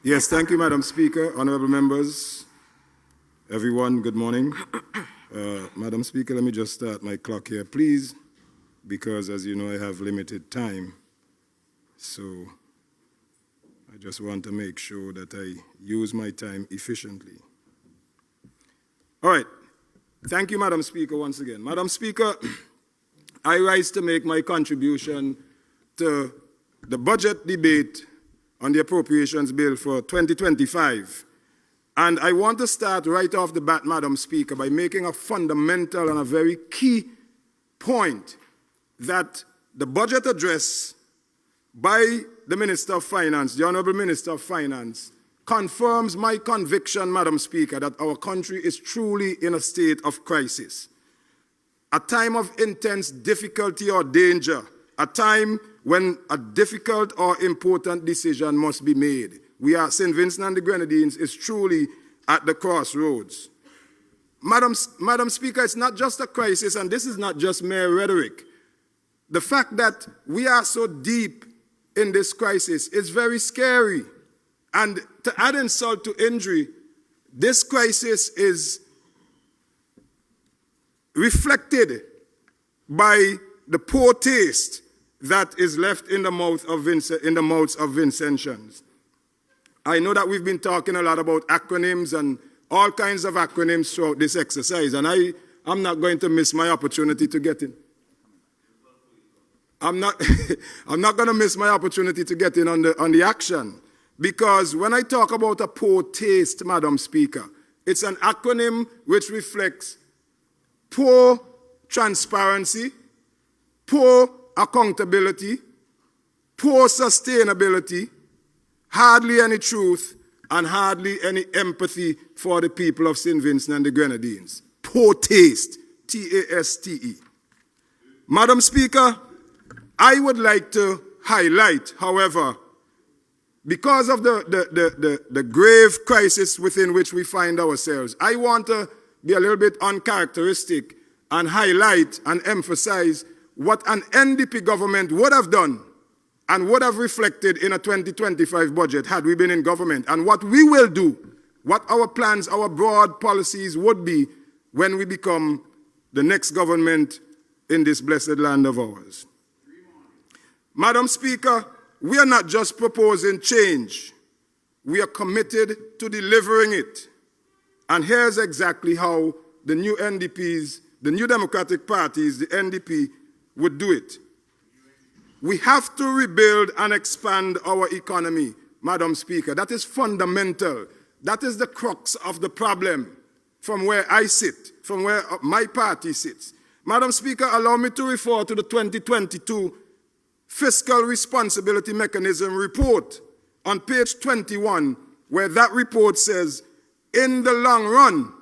Yes, thank you, Madam Speaker. Honourable members, everyone, good morning. Madam Speaker, let me just start my clock here, please, because as you know, I have limited time. So I just want to make sure that I use my time efficiently. All right. Thank you, Madam Speaker, once again. Madam Speaker, I rise to make my contribution to the budget debate on the appropriations bill for 2025. And I want to start right off the bat, Madam Speaker, by making a fundamental and a very key point that the budget address by the Minister of Finance, the Honourable Minister of Finance, confirms my conviction, Madam Speaker, that our country is truly in a state of crisis. A time of intense difficulty or danger, a time when a difficult or important decision must be made. St. Vincent and the Grenadines is truly at the crossroads. Madam Speaker, it's not just a crisis, and this is not just mere rhetoric. The fact that we are so deep in this crisis is very scary. And to add insult to injury, this crisis is reflected by the poor taste that is left in the mouths of Vincentians. I know that we've been talking a lot about acronyms and all kinds of acronyms throughout this exercise, and I'm not going to miss my opportunity to get in. I'm not going to miss my opportunity to get in on the action, because when I talk about a poor taste, Madam Speaker, it's an acronym which reflects poor transparency, poor accountability, poor sustainability, hardly any truth, and hardly any empathy for the people of St. Vincent and the Grenadines. Poor taste, T-A-S-T-E. Madam Speaker, I would like to highlight, however, because of the grave crisis within which we find ourselves, I want to be a little bit uncharacteristic and highlight and emphasize what an NDP government would have done and would have reflected in a 2025 budget had we been in government, and what we will do, what our plans, our broad policies would be when we become the next government in this blessed land of ours. Madam Speaker, we are not just proposing change, we are committed to delivering it. And here's exactly how the new NDPs, the new Democratic parties, the NDP, would do it. We have to rebuild and expand our economy, Madam Speaker. That is fundamental. That is the crux of the problem from where I sit, from where my party sits. Madam Speaker, allow me to refer to the 2022 Fiscal Responsibility Mechanism report on page 21, where that report says, in the long run,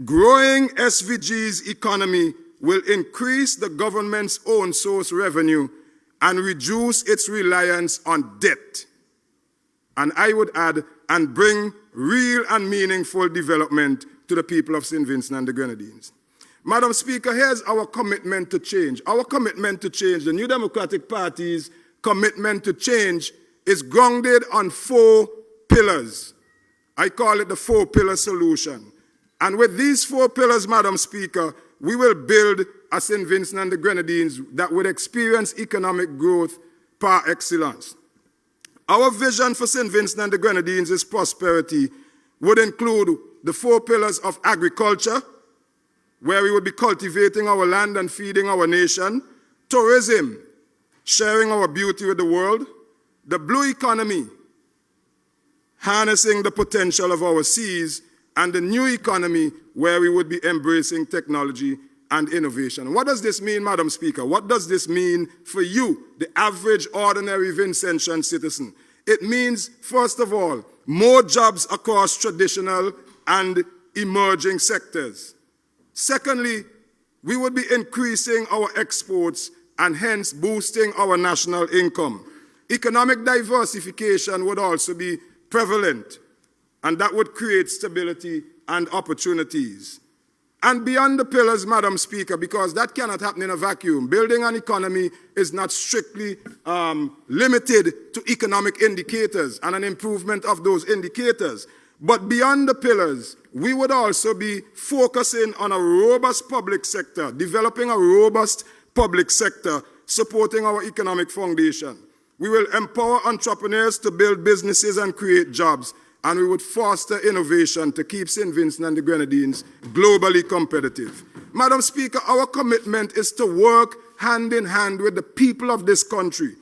growing SVG's economy will increase the government's own source revenue and reduce its reliance on debt. And I would add, and bring real and meaningful development to the people of St. Vincent and the Grenadines. Madam Speaker, here's our commitment to change. Our commitment to change, the New Democratic Party's commitment to change, is grounded on 4 pillars. I call it the 4-pillar solution. And with these 4 pillars, Madam Speaker, we will build a St. Vincent and the Grenadines that would experience economic growth par excellence. Our vision for St. Vincent and the Grenadines is prosperity would include the 4 pillars of agriculture, where we would be cultivating our land and feeding our nation, tourism, sharing our beauty with the world, the blue economy, harnessing the potential of our seas, and the new economy where we would be embracing technology and innovation. What does this mean, Madam Speaker? What does this mean for you, the average, ordinary Vincentian citizen? It means, first of all, more jobs across traditional and emerging sectors. Secondly, we would be increasing our exports and hence boosting our national income. Economic diversification would also be prevalent, and that would create stability and opportunities. And beyond the pillars, Madam Speaker, because that cannot happen in a vacuum. Building an economy is not strictly limited to economic indicators and an improvement of those indicators. But beyond the pillars, we would also be focusing on a robust public sector, developing a robust public sector, supporting our economic foundation. We will empower entrepreneurs to build businesses and create jobs, and we would foster innovation to keep St. Vincent and the Grenadines globally competitive. Madam Speaker, our commitment is to work hand in hand with the people of this country,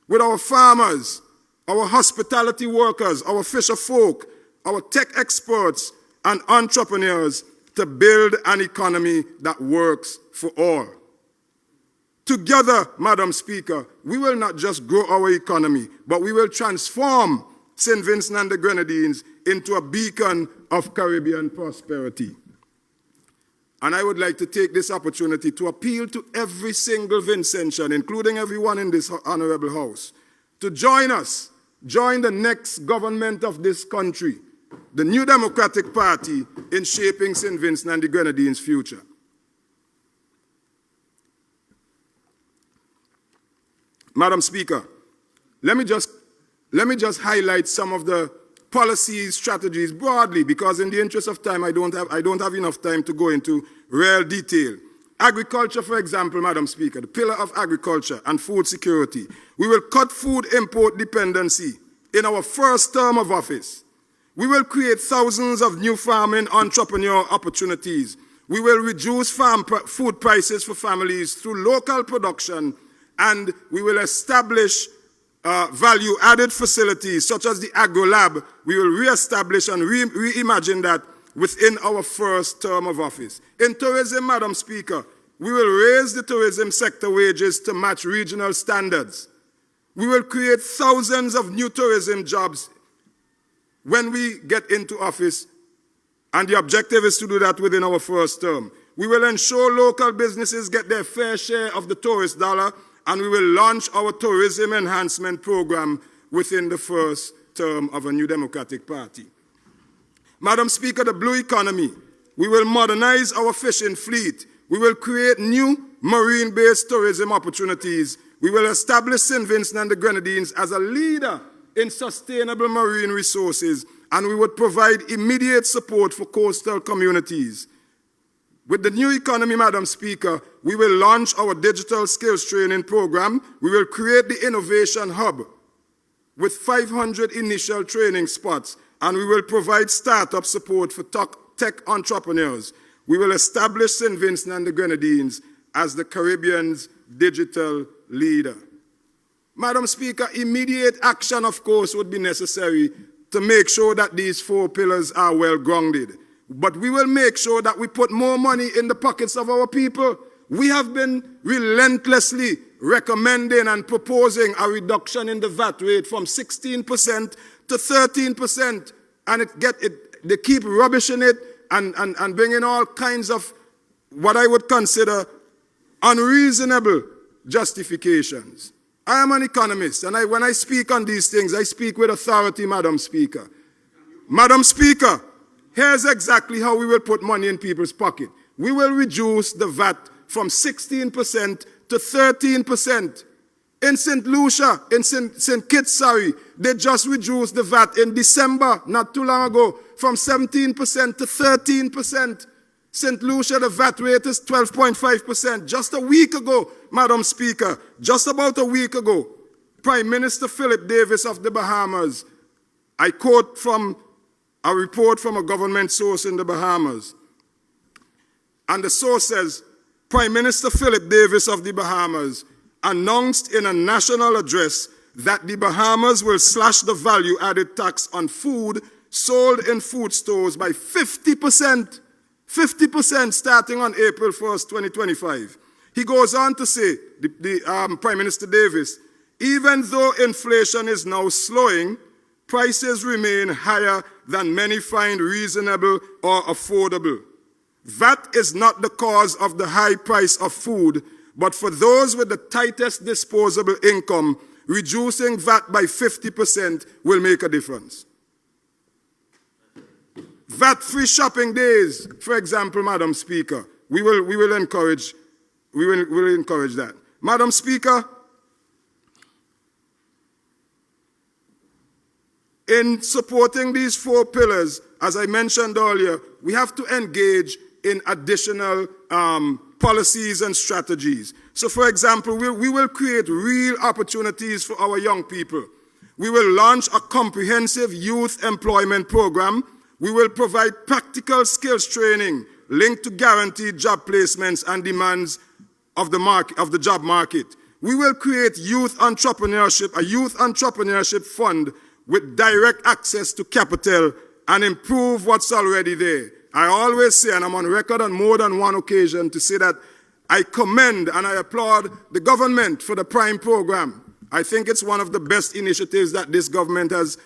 with our farmers, our hospitality workers, our fisher folk, our tech experts, and entrepreneurs to build an economy that works for all. Together, Madam Speaker, we will not just grow our economy, but we will transform St. Vincent and the Grenadines into a beacon of Caribbean prosperity. And I would like to take this opportunity to appeal to every single Vincentian, including everyone in this Honourable House, to join us, join the next government of this country, the New Democratic Party, in shaping St. Vincent and the Grenadines' future. Madam Speaker, let me just highlight some of the policies, strategies broadly, because in the interest of time, I don't have enough time to go into real detail. Agriculture, for example, Madam Speaker, the pillar of agriculture and food security. We will cut food import dependency in our first term of office. We will create thousands of new farming entrepreneur opportunities. We will reduce food prices for families through local production, and we will establish value-added facilities such as the Agro-Lab. We will re-establish and reimagine that within our first term of office. In tourism, Madam Speaker, we will raise the tourism sector wages to match regional standards. We will create thousands of new tourism jobs when we get into office, and the objective is to do that within our first term. We will ensure local businesses get their fair share of the tourist dollar, and we will launch our tourism enhancement program within the first term of a New Democratic Party. Madam Speaker, the blue economy. We will modernize our fishing fleet. We will create new marine-based tourism opportunities. We will establish St. Vincent and the Grenadines as a leader in sustainable marine resources, and we would provide immediate support for coastal communities. With the new economy, Madam Speaker, we will launch our digital skills training program. We will create the Innovation Hub with 500 initial training spots, and we will provide startup support for tech entrepreneurs. We will establish St. Vincent and the Grenadines as the Caribbean's digital leader. Madam Speaker, immediate action, of course, would be necessary to make sure that these four pillars are well grounded. But we will make sure that we put more money in the pockets of our people. We have been relentlessly recommending and proposing a reduction in the VAT rate from 16% to 13%. And they keep rubbishing it and bringing all kinds of what I would consider unreasonable justifications. I am an economist, and when I speak on these things, I speak with authority, Madam Speaker. Madam Speaker, here's exactly how we will put money in people's pocket. We will reduce the VAT from 16% to 13%. In St. Lucia, in St. Kitts, sorry, they just reduced the VAT in December, not too long ago, from 17% to 13%. St. Lucia, the VAT rate is 12.5%. Just a week ago, Madam Speaker, just about a week ago, Prime Minister Philip Davis of the Bahamas, I quote from a report from a government source in the Bahamas, and the source says, Prime Minister Philip Davis of the Bahamas announced in a national address that the Bahamas will slash the value-added tax on food sold in food stores by 50%. 50% starting on April 1st, 2025. He goes on to say, Prime Minister Davis, even though inflation is now slowing, prices remain higher than many find reasonable or affordable. VAT is not the cause of the high price of food, but for those with the tightest disposable income, reducing VAT by 50% will make a difference. VAT-free shopping days, for example, Madam Speaker. We will encourage that. Madam Speaker, in supporting these 4 pillars, as I mentioned earlier, we have to engage in additional policies and strategies. So, for example, we will create real opportunities for our young people. We will launch a comprehensive youth employment program. We will provide practical skills training linked to guaranteed job placements and demands of the job market. We will create a youth entrepreneurship fund with direct access to capital and improve what's already there. I always say, and I'm on record on more than one occasion to say that I commend and I applaud the government for the Prime program. I think it's one of the best initiatives that this government has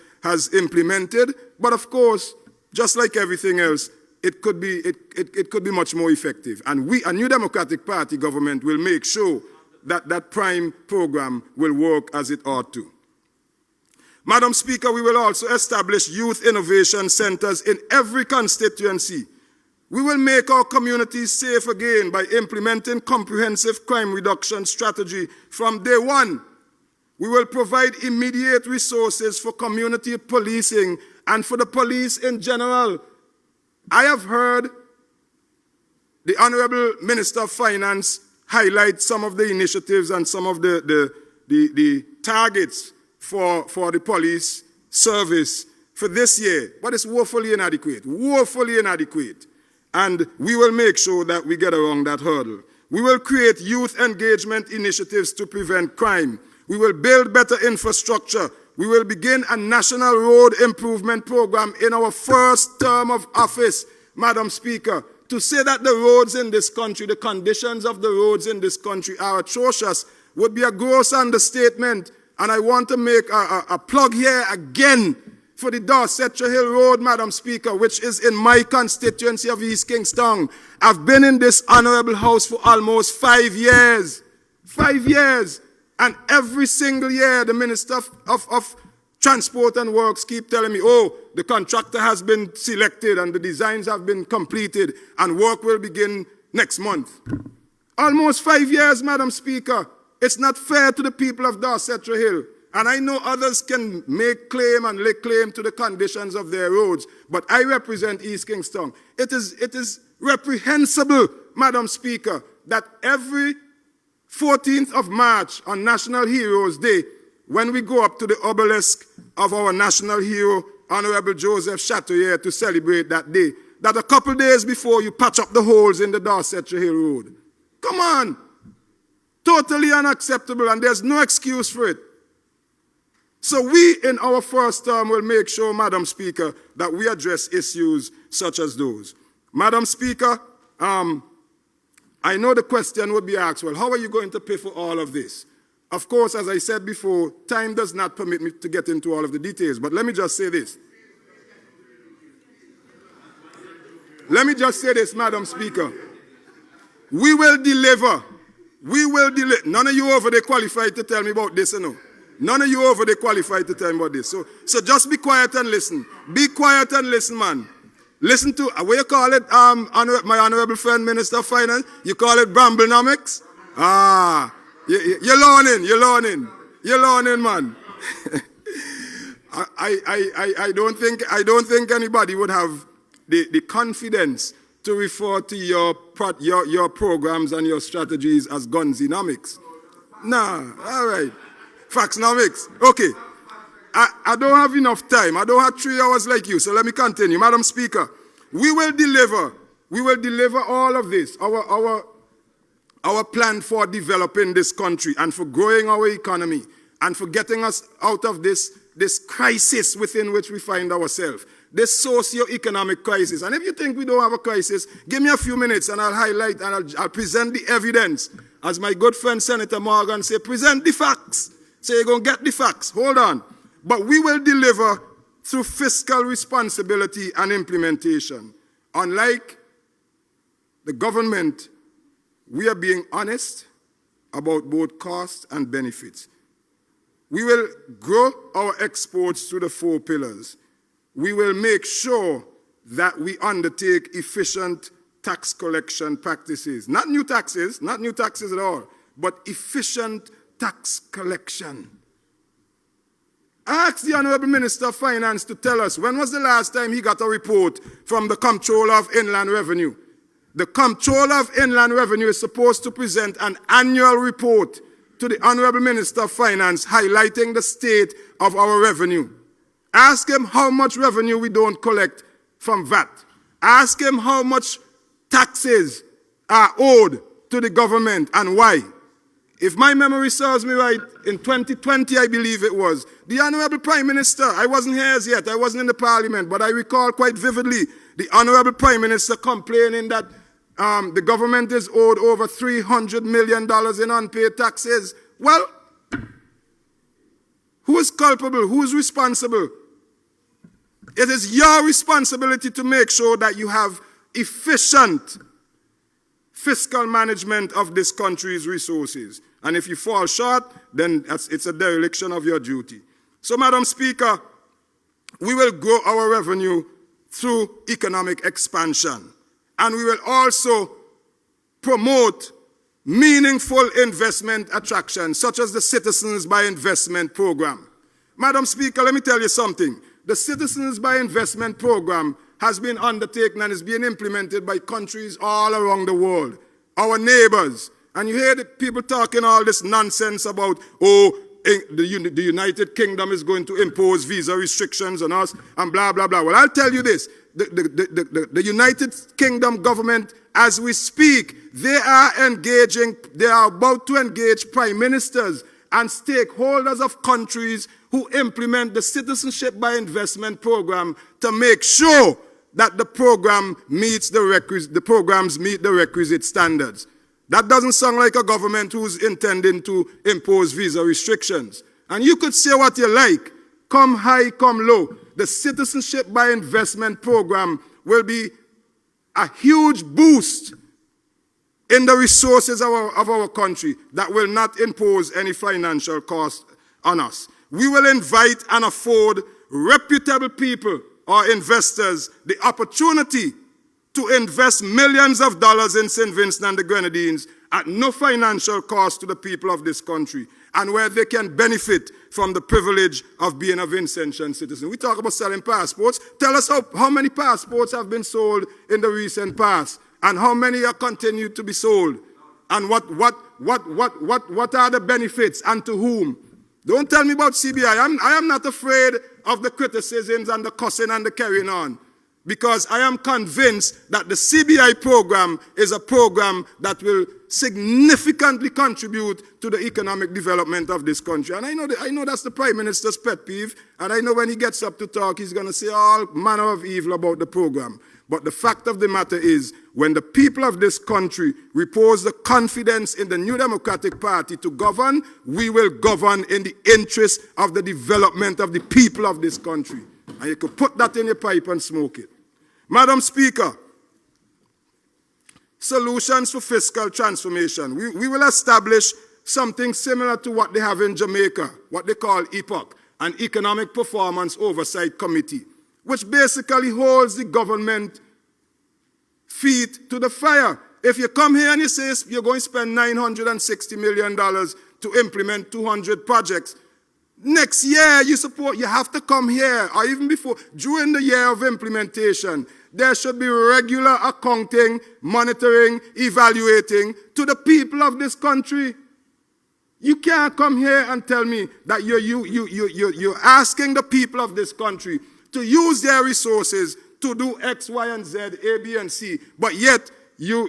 implemented. But of course, just like everything else, it could be much more effective. And we, a New Democratic Party government, will make sure that that Prime program will work as it ought to. Madam Speaker, we will also establish youth innovation centers in every constituency. We will make our communities safe again by implementing comprehensive crime reduction strategy from day one. We will provide immediate resources for community policing and for the police in general. I have heard the Honourable Minister of Finance highlight some of the initiatives and some of the targets for the police service for this year, but it's woefully inadequate, And we will make sure that we get around that hurdle. We will create youth engagement initiatives to prevent crime. We will build better infrastructure. We will begin a national road improvement program in our first term of office, Madam Speaker. To say that the roads in this country, the conditions of the roads in this country are atrocious would be a gross understatement. And I want to make a plug here again for the Dorsetshire Hill Road, Madam Speaker, which is in my constituency of East Kingstown. I've been in this honourable house for almost 5 years. 5 years. And every single year, the Minister of Transport and Works keep telling me, oh, the contractor has been selected and the designs have been completed and work will begin next month. Almost 5 years, Madam Speaker. It's not fair to the people of Dorsetshire Hill. And I know others can make claim and lay claim to the conditions of their roads, but I represent East Kingstown. It is reprehensible, Madam Speaker, that every 14th of March on National Heroes Day, when we go up to the obelisk of our national hero, Honourable Joseph Chattoyer, to celebrate that day, that a couple days before you patch up the holes in the Dorsetshire Hill Road. Come on. Totally unacceptable, and there's no excuse for it. So we, in our first term, will make sure, Madam Speaker, that we address issues such as those. Madam Speaker, I know the question would be asked, well, how are you going to pay for all of this? Of course, as I said before, time does not permit me to get into all of the details, but let me just say this. Let me just say this, Madam Speaker. We will deliver. We will deliver. None of you over there qualified to tell me about this, you know. None of you over there qualified to tell me about this. So just be quiet and listen. Be quiet and listen, man. Listen to, what you call it, my honourable friend, Minister of Finance? You call it Bramblenomics? Ah, you're learning, man. I don't think anybody would have the confidence to refer to your programs and your strategies as gunsinomics. Nah, all right. Factsnomics. Okay. I don't have enough time. I don't have 3 hours like you, so let me continue. Madam Speaker, we will deliver. We will deliver all of this. Our plan for developing this country and for growing our economy and for getting us out of this crisis within which we find ourselves. This socio-economic crisis. And if you think we don't have a crisis, give me a few minutes and I'll highlight and I'll present the evidence. As my good friend Senator Morgan said, present the facts. So you're going to get the facts. Hold on. But we will deliver through fiscal responsibility and implementation. Unlike the government, we are being honest about both costs and benefits. We will grow our exports through the 4 pillars. We will make sure that we undertake efficient tax collection practices. Not new taxes at all, but efficient tax collection. I asked the Honourable Minister of Finance to tell us when was the last time he got a report from the Comptroller of Inland Revenue. The Comptroller of Inland Revenue is supposed to present an annual report to the Honourable Minister of Finance highlighting the state of our revenue. Ask him how much revenue we don't collect from VAT. Ask him how much taxes are owed to the government and why. If my memory serves me right, in 2020, I believe it was, the Honourable Prime Minister, I wasn't here as yet, I wasn't in the Parliament, but I recall quite vividly the Honourable Prime Minister complaining that the government is owed over $300 million in unpaid taxes. Well, who is culpable? Who is responsible? It is your responsibility to make sure that you have efficient fiscal management of this country's resources. And if you fall short, then it's a dereliction of your duty. So, Madam Speaker, we will grow our revenue through economic expansion. And we will also promote meaningful investment attractions, such as the Citizens by Investment Program. Madam Speaker, let me tell you something. The Citizens by Investment Program has been undertaken and is being implemented by countries all around the world, our neighbors. And you hear the people talking all this nonsense about, the United Kingdom is going to impose visa restrictions on us and blah, blah, blah. Well, I'll tell you this. The United Kingdom government, as we speak, they are about to engage prime ministers and stakeholders of countries who implement the Citizenship by Investment Program to make sure that the programs meet the requisite standards. That doesn't sound like a government who's intending to impose visa restrictions. And you could say what you like, come high, come low. The Citizenship by Investment Program will be a huge boost in the resources of our country that will not impose any financial cost on us. We will invite and afford reputable people or investors the opportunity to invest millions of dollars in St. Vincent and the Grenadines at no financial cost to the people of this country, and where they can benefit from the privilege of being a Vincentian citizen. We talk about selling passports. Tell us how many passports have been sold in the recent past, and how many are continued to be sold, and what are the benefits and to whom. Don't tell me about CBI. I am not afraid of the criticisms and the cussing and the carrying on, because I am convinced that the CBI program is a program that will significantly contribute to the economic development of this country. And I know that's the Prime Minister's pet peeve, and I know when he gets up to talk, he's going to say all manner of evil about the program. But the fact of the matter is, when the people of this country repose the confidence in the New Democratic Party to govern, we will govern in the interest of the development of the people of this country. And you could put that in your pipe and smoke it. Madam Speaker, solutions for fiscal transformation. We will establish something similar to what they have in Jamaica, what they call EPOC, an Economic Performance Oversight Committee, which basically holds the government feet to the fire. If you come here and you say you're going to spend $960 million to implement 200 projects, next year you have to come here, or even before, during the year of implementation, there should be regular accounting, monitoring, evaluating to the people of this country. You can't come here and tell me that you're asking the people of this country to use their resources to do X, Y, and Z, A, B, and C, but yet you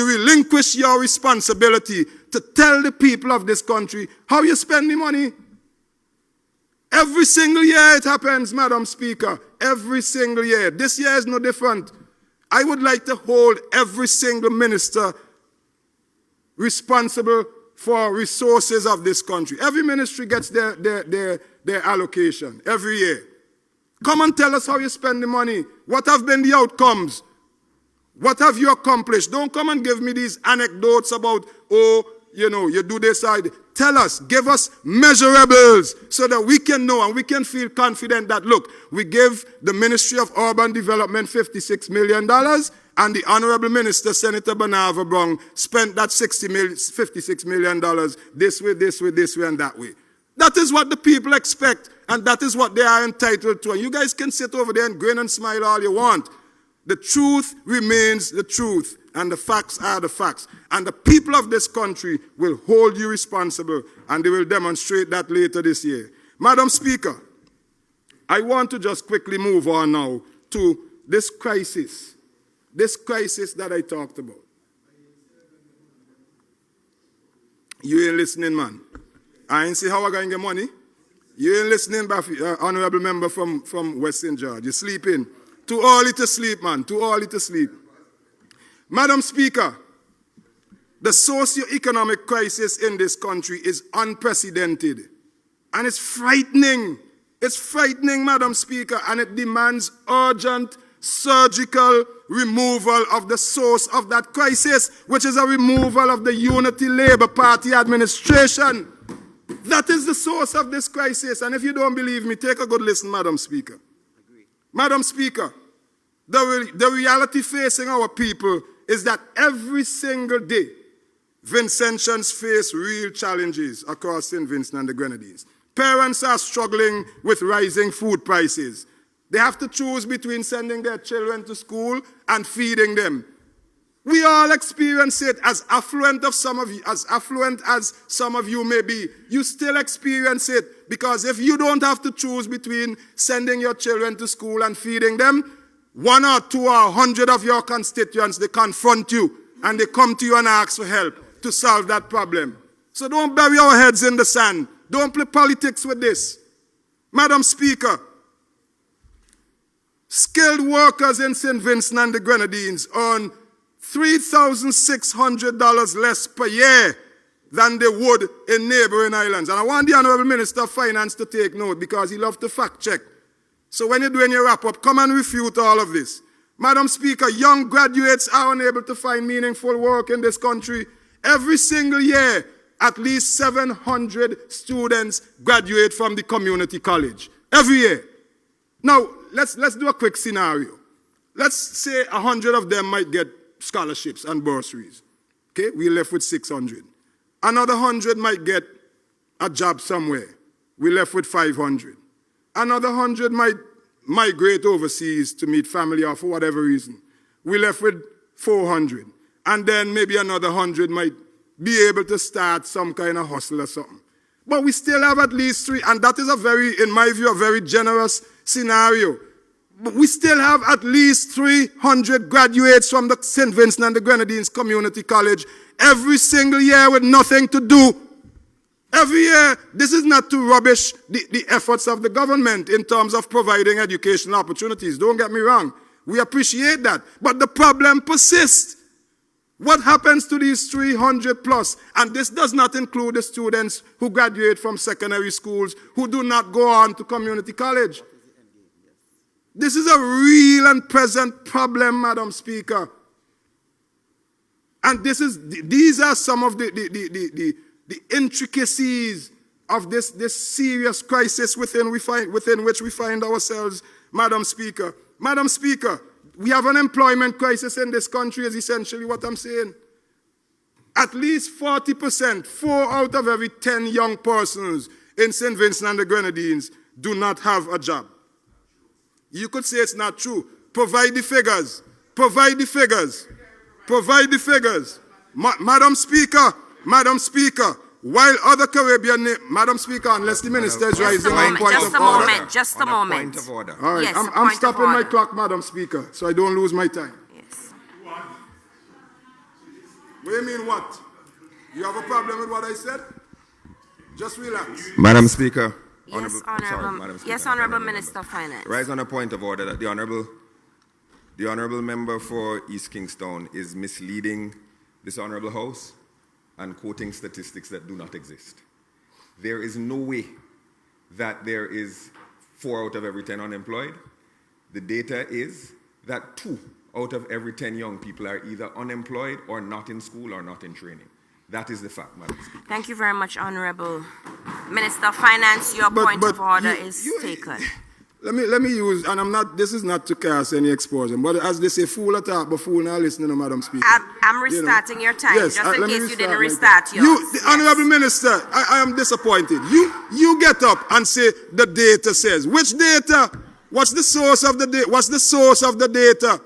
relinquish your responsibility to tell the people of this country how you spend the money. Every single year it happens, Madam Speaker. Every single year. This year is no different. I would like to hold every single minister responsible for resources of this country. Every ministry gets their allocation every year. Come and tell us how you spend the money. What have been the outcomes? What have you accomplished? Don't come and give me these anecdotes about, you do this side. Tell us, give us measurables so that we can know and we can feel confident that, look, we give the Ministry of Urban Development $56 million and the Honourable Minister, Senator Banava Brown, spent that $56 million this way, and that way. That is what the people expect, and that is what they are entitled to. And you guys can sit over there and grin and smile all you want. The truth remains the truth, and the facts are the facts. And the people of this country will hold you responsible, and they will demonstrate that later this year. Madam Speaker, I want to just quickly move on now to this crisis that I talked about. You ain't listening, man. I ain't see how I going to get money. You ain't listening, Honourable Member from West St. George. You're sleeping. Too early to sleep, man. Too early to sleep. Madam Speaker, the socio-economic crisis in this country is unprecedented. And it's frightening. It's frightening, Madam Speaker, and it demands urgent surgical removal of the source of that crisis, which is a removal of the Unity Labour Party administration. That is the source of this crisis. And if you don't believe me, take a good listen, Madam Speaker. Madam Speaker, the reality facing our people is that every single day, Vincentians face real challenges across St. Vincent and the Grenadines. Parents are struggling with rising food prices. They have to choose between sending their children to school and feeding them. We all experience it. As affluent as some of you may be, you still experience it, because if you don't have to choose between sending your children to school and feeding them, 1 or 2 or 100 of your constituents, they confront you and they come to you and ask for help to solve that problem. So don't bury our heads in the sand. Don't play politics with this. Madam Speaker, skilled workers in St. Vincent and the Grenadines earn $3,600 less per year than they would in neighboring islands. And I want the Honourable Minister of Finance to take note, because he loves to fact check. So when you're doing your wrap-up, come and refute all of this. Madam Speaker, young graduates are unable to find meaningful work in this country. Every single year, at least 700 students graduate from the community college. Every year. Now, let's do a quick scenario. Let's say 100 of them might get scholarships and bursaries. Okay, we're left with 600. Another 100 might get a job somewhere. We're left with 500. Another 100 might migrate overseas to meet family or for whatever reason. We're left with 400. And then maybe another 100 might be able to start some kind of hustle or something. But we still have at least 3, and that is in my view, a very generous scenario. But we still have at least 300 graduates from the St. Vincent and the Grenadines Community College every single year with nothing to do. Every year. This is not to rubbish the efforts of the government in terms of providing educational opportunities. Don't get me wrong. We appreciate that. But the problem persists. What happens to these 300 plus? And this does not include the students who graduate from secondary schools who do not go on to community college. This is a real and present problem, Madam Speaker. And these are some of the intricacies of this serious crisis within which we find ourselves, Madam Speaker. Madam Speaker, we have an employment crisis in this country, is essentially what I'm saying. At least 40%, 4 out of every 10 young persons in St. Vincent and the Grenadines do not have a job. You could say it's not true. Provide the figures. Provide the figures. Provide the figures. Madam Speaker, while other Caribbean... Madam Speaker, unless the Minister is rising on point of order. Just a moment. Point of order. All right, yes, I'm stopping my clock, Madam Speaker, so I don't lose my time. Yes. What do you mean what? You have a problem with what I said? Just relax. Madam Speaker. Yes, Honourable Minister of Finance. Rise on a point of order that the Honourable Member for East Kingstown is misleading this Honourable House and quoting statistics that do not exist. There is no way that there is 4 out of every 10 unemployed. The data is that 2 out of every 10 young people are either unemployed or not in school or not in training. That is the fact, Madam Speaker. Thank you very much, Honourable Minister of Finance. Your point of order is taken. Let me use, and I'm not, this is not to cast any explosion, but as they say, fool attack, but fool not listening, Madam Speaker. I'm restarting your time, yes, just in case you didn't restart yours. The Honourable Minister, I am disappointed. You get up and say the data says. Which data? What's the source of the data? What's the source of the data?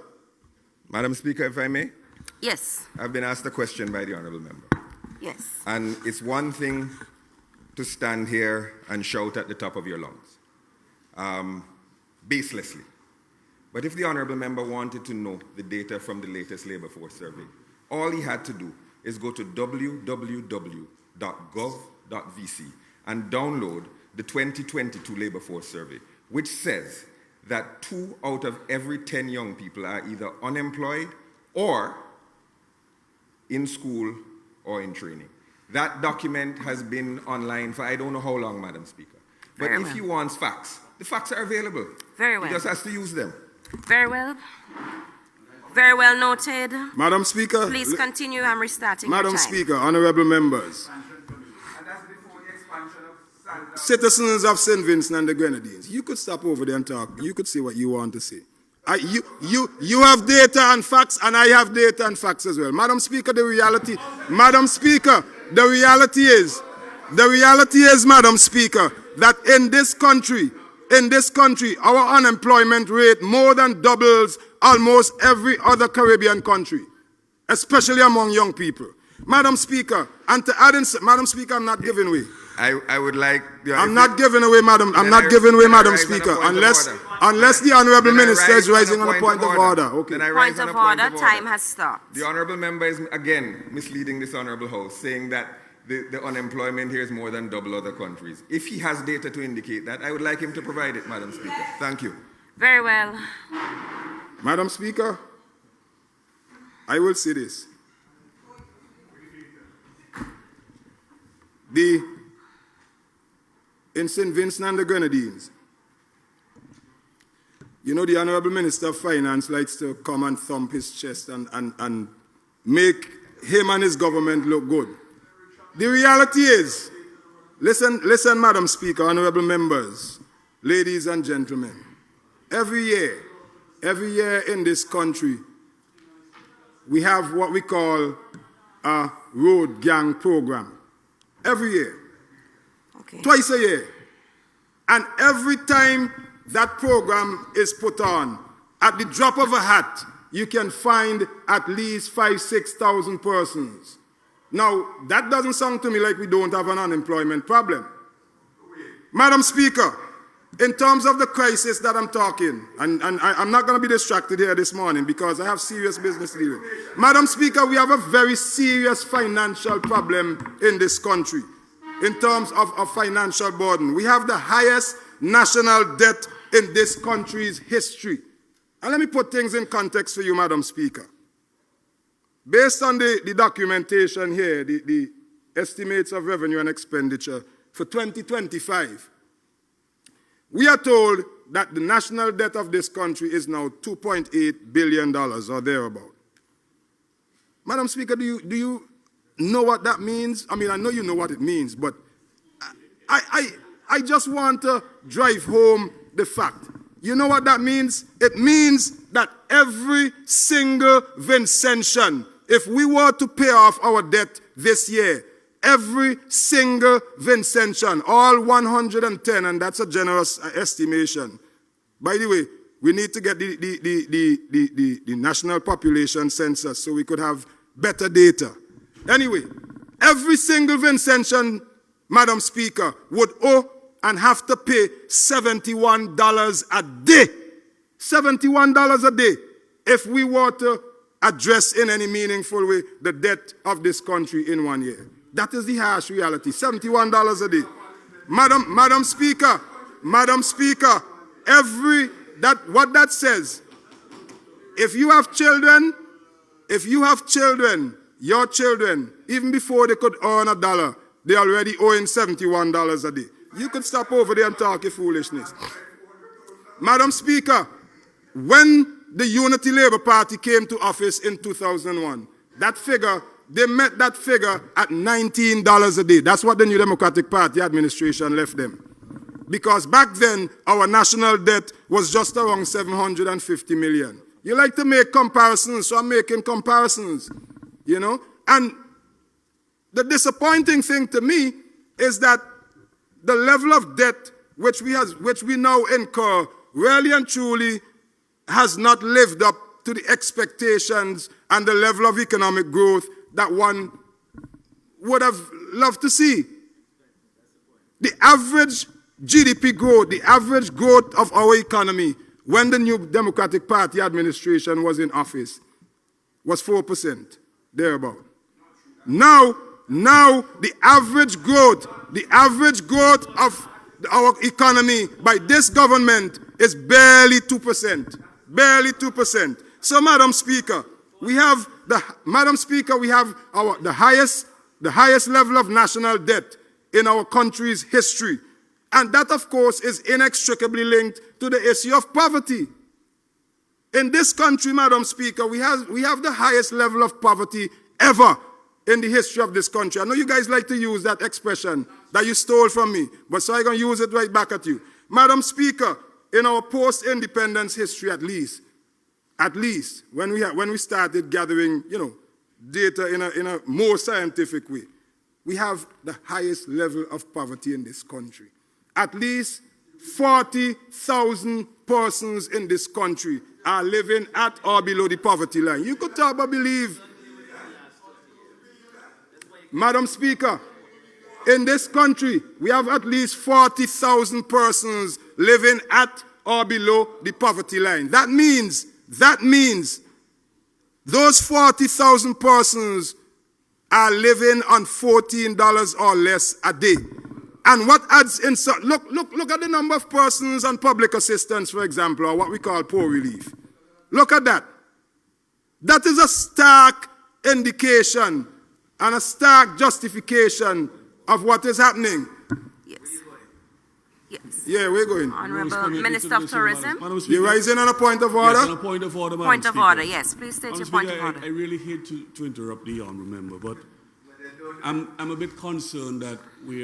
Madam Speaker, if I may? Yes. I've been asked a question by the Honourable Member. Yes. And it's one thing to stand here and shout at the top of your lungs, baselessly. But if the Honourable Member wanted to know the data from the latest Labour Force survey, all he had to do is go to www.gov.vc and download the 2022 Labour Force survey, which says that 2 out of every 10 young people are either unemployed or in school or in training. That document has been online for I don't know how long, Madam Speaker. But if he wants facts, the facts are available. Very well. He just has to use them. Very well. Very well noted. Madam Speaker. Please continue. I'm restarting your Madam time. Speaker, honourable members. Citizens of St. Vincent and the Grenadines, you could stop over there and talk. You could say what you want to say. You have data and facts, and I have data and facts as well. Madam Speaker, the reality is, Madam Speaker, that in this country, our unemployment rate more than doubles almost every other Caribbean country, especially among young people. Madam Speaker, and to add in, Madam Speaker, I'm not giving way. I would like... I'm not giving away, Madam. I'm not giving away, Madam Speaker, unless the Honourable Minister is rising on a point of order. Okay. Point of order. Time has stopped. The Honourable Member is again misleading this Honourable House, saying that the unemployment here is more than double other countries. If he has data to indicate that, I would like him to provide it, Madam Speaker. Thank you. Very well. Madam Speaker, I will say this. In St. Vincent and the Grenadines, you know, the Honourable Minister of Finance likes to come and thump his chest and make him and his government look good. The reality is, listen, Madam Speaker, honourable members, ladies and gentlemen, every year in this country, we have what we call a road gang program. Every year. Okay. Twice a year. And every time that program is put on, at the drop of a hat, you can find at least 5,000–6,000 persons. Now, that doesn't sound to me like we don't have an unemployment problem. Madam Speaker, in terms of the crisis that I'm talking, and I'm not going to be distracted here this morning because I have serious business to deal with. Madam Speaker, we have a very serious financial problem in this country in terms of financial burden. We have the highest national debt in this country's history. And let me put things in context for you, Madam Speaker. Based on the documentation here, the estimates of revenue and expenditure for 2025, we are told that the national debt of this country is now $2.8 billion or thereabout. Madam Speaker, do you know what that means? I mean, I know you know what it means, but I just want to drive home the fact. You know what that means? It means that every single Vincentian, if we were to pay off our debt this year, every single Vincentian, all 110, and that's a generous estimation. By the way, we need to get the national population census so we could have better data. Anyway, every single Vincentian, Madam Speaker, would owe and have to pay $71 a day. $71 a day if we were to address in any meaningful way the debt of this country in 1 year. That is the harsh reality, $71 a day. Madam Speaker, what that says, if you have children, your children, even before they could earn $1, they're already owing $71 a day. You could stop over there and talk your foolishness. Madam Speaker, when the Unity Labour Party came to office in 2001, that figure they met that figure at $19 a day. That's what the New Democratic Party administration left them. Because back then, our national debt was just around 750 million. You like to make comparisons, so I'm making comparisons, you know. And the disappointing thing to me is that the level of debt which we now incur really and truly has not lived up to the expectations and the level of economic growth that one would have loved to see. The average GDP growth, the average growth of our economy when the New Democratic Party administration was in office was 4%, thereabout. Now the average growth of our economy by this government is barely 2%. Barely 2%. So, Madam Speaker, we have the highest level of national debt in our country's history. And that, of course, is inextricably linked to the issue of poverty. In this country, Madam Speaker, we have the highest level of poverty ever in the history of this country. I know you guys like to use that expression that you stole from me, but so I'm going to use it right back at you. Madam Speaker, in our post-independence history at least, when we started gathering, you know, data in a more scientific way, we have the highest level of poverty in this country. At least 40,000 persons in this country are living at or below the poverty line. You could talk about believe. Madam Speaker, in this country, we have at least 40,000 persons living at or below the poverty line. That means those 40,000 persons are living on $14 or less a day. And what adds in, look at the number of persons on public assistance, for example, or what we call poor relief. Look at that. That is a stark indication and a stark justification of what is happening. Yes. Yes. Yeah, we're going. Honourable Minister of Tourism. You're rising on a point of order? Yes, on a point of order, Point of order, yes. Please state your point of order. I really hate to interrupt the honourable member, but I'm a bit concerned that we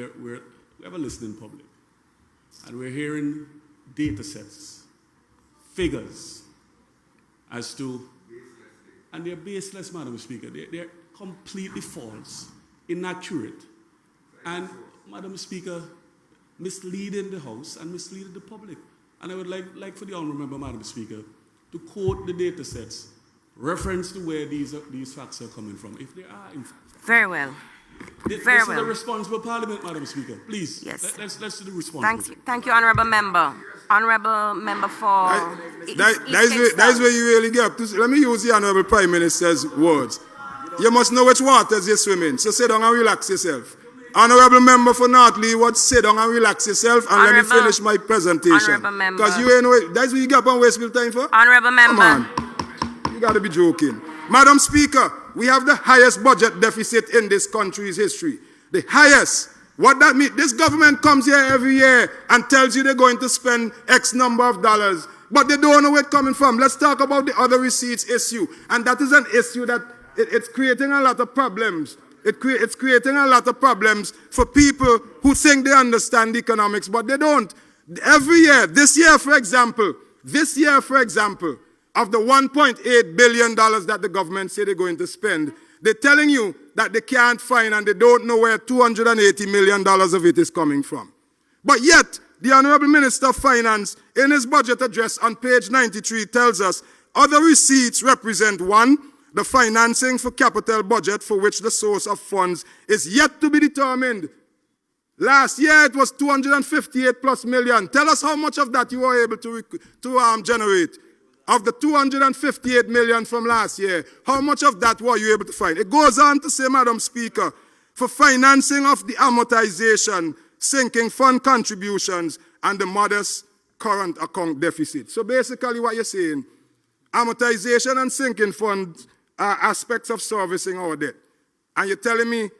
have a listening public, and we're hearing data sets, figures, as to, and they're baseless, Madam Speaker. They're completely false, inaccurate, and, Madam Speaker, misleading the House and misleading the public. And I would like for the honourable member, Madam Speaker, to quote the data sets, reference to where these facts are coming from, if they are in fact. Very well. This is the responsible Parliament, Madam Speaker. Please, yes. Let's do the responsible. Thank you, Honourable Member. Honourable Member for... That is where you really get up. Let me use the Honourable Prime Minister's words. You must know which waters you're swimming, so sit down and relax yourself. Honourable Member for North Leeward, sit down and relax yourself and let me finish my presentation. Honourable Member. Because you ain't, that's what you get up and waste your time for? Honourable Member. Come on. You got to be joking. Madam Speaker, we have the highest budget deficit in this country's history. The highest. What that means, this government comes here every year and tells you they're going to spend X number of dollars, but they don't know where it's coming from. Let's talk about the other receipts issue. And that is an issue that it's creating a lot of problems. It's creating a lot of problems for people who think they understand economics, but they don't. Every year, this year, for example, of the $1.8 billion that the government say they're going to spend, they're telling you that they can't find and they don't know where $280 million of it is coming from. But yet, the Honourable Minister of Finance, in his budget address on page 93, tells us other receipts represent: 1, the financing for capital budget for which the source of funds is yet to be determined. Last year, it was 258 plus million. Tell us how much of that you were able to generate. Of the 258 million from last year, how much of that were you able to find? It goes on to say, Madam Speaker, for financing of the amortization, sinking fund contributions, and the modest current account deficit. So basically what you're saying, amortization and sinking funds are aspects of servicing our debt. And you're telling me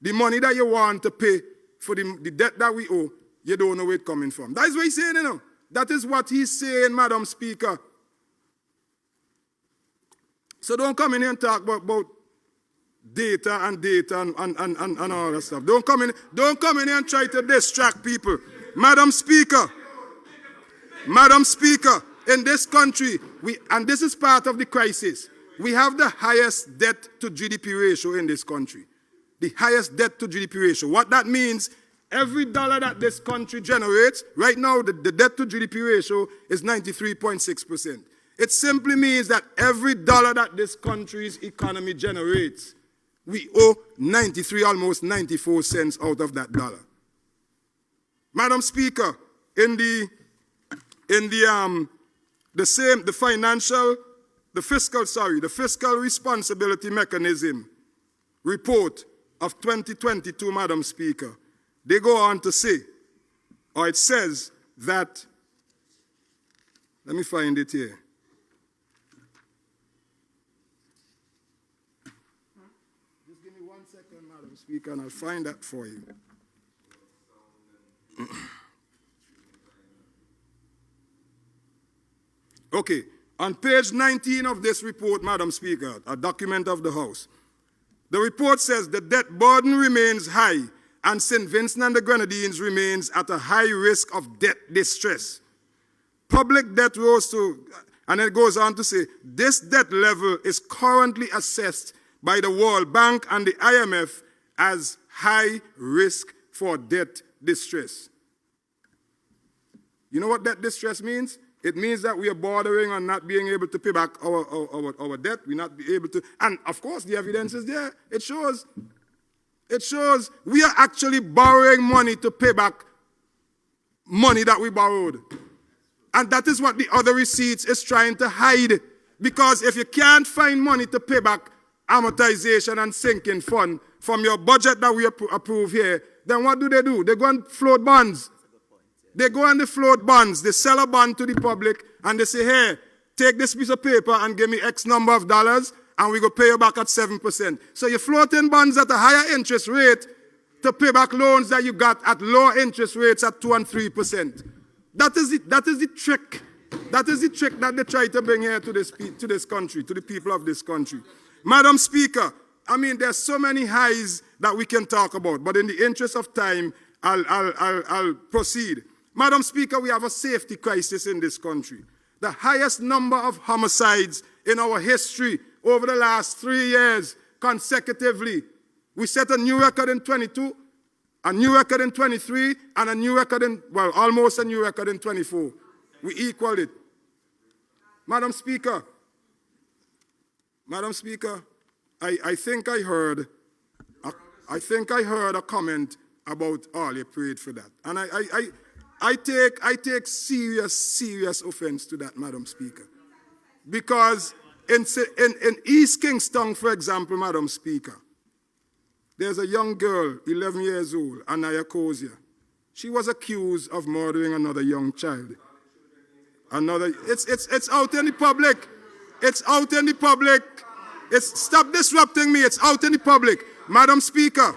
the money that you want to pay for the debt that we owe, you don't know where it's coming from. That is what he's saying, you know. That is what he's saying, Madam Speaker. So don't come in here and talk about data and all that stuff. Don't come in here and try to distract people. Madam Speaker, in this country, and this is part of the crisis, we have the highest debt to GDP ratio in this country. The highest debt to GDP ratio. What that means, every dollar that this country generates, right now the debt to GDP ratio is 93.6%. It simply means that every dollar that this country's economy generates, we owe 93, almost 94 cents out of that dollar. Madam Speaker, the fiscal responsibility mechanism report of 2022, Madam Speaker, they go on to say, or it says that, let me find it here. Just give me 1 second, Madam Speaker, and I'll find that for you. Okay, on page 19 of this report, Madam Speaker, a document of the House, the report says the debt burden remains high and St. Vincent and the Grenadines remains at a high risk of debt distress. Public debt rose to, and it goes on to say, this debt level is currently assessed by the World Bank and the IMF as high risk for debt distress. You know what debt distress means? It means that we are bordering on not being able to pay back our debt. We're not be able to, and of course the evidence is there. It shows we are actually borrowing money to pay back money that we borrowed. And that is what the other receipts is trying to hide. Because if you can't find money to pay back amortization and sinking fund from your budget that we approve here, then what do? They go and float bonds. They go and they float bonds. They sell a bond to the public and they say, hey, take this piece of paper and give me X number of dollars and we go pay you back at 7%. So you're floating bonds at a higher interest rate to pay back loans that you got at lower interest rates at 2 and 3%. That is the trick. That is the trick that they try to bring here to this country, to the people of this country. Madam Speaker, I mean, there's so many highs that we can talk about, but in the interest of time, I'll proceed. Madam Speaker, we have a safety crisis in this country. The highest number of homicides in our history over the last 3 years consecutively. We set a new record in 22, a new record in 23, and a new record in, well, almost a new record in 24. We equaled it. Madam Speaker, I think I heard a comment about all you prayed for that. And I take serious offense to that, Madam Speaker. Because in East Kingstown, for example, Madam Speaker, there's a young girl, 11 years old, Anaya Kozia. She was accused of murdering another young child. It's out in the public. It's out in the public. Stop disrupting me. It's out in the public. Madam Speaker,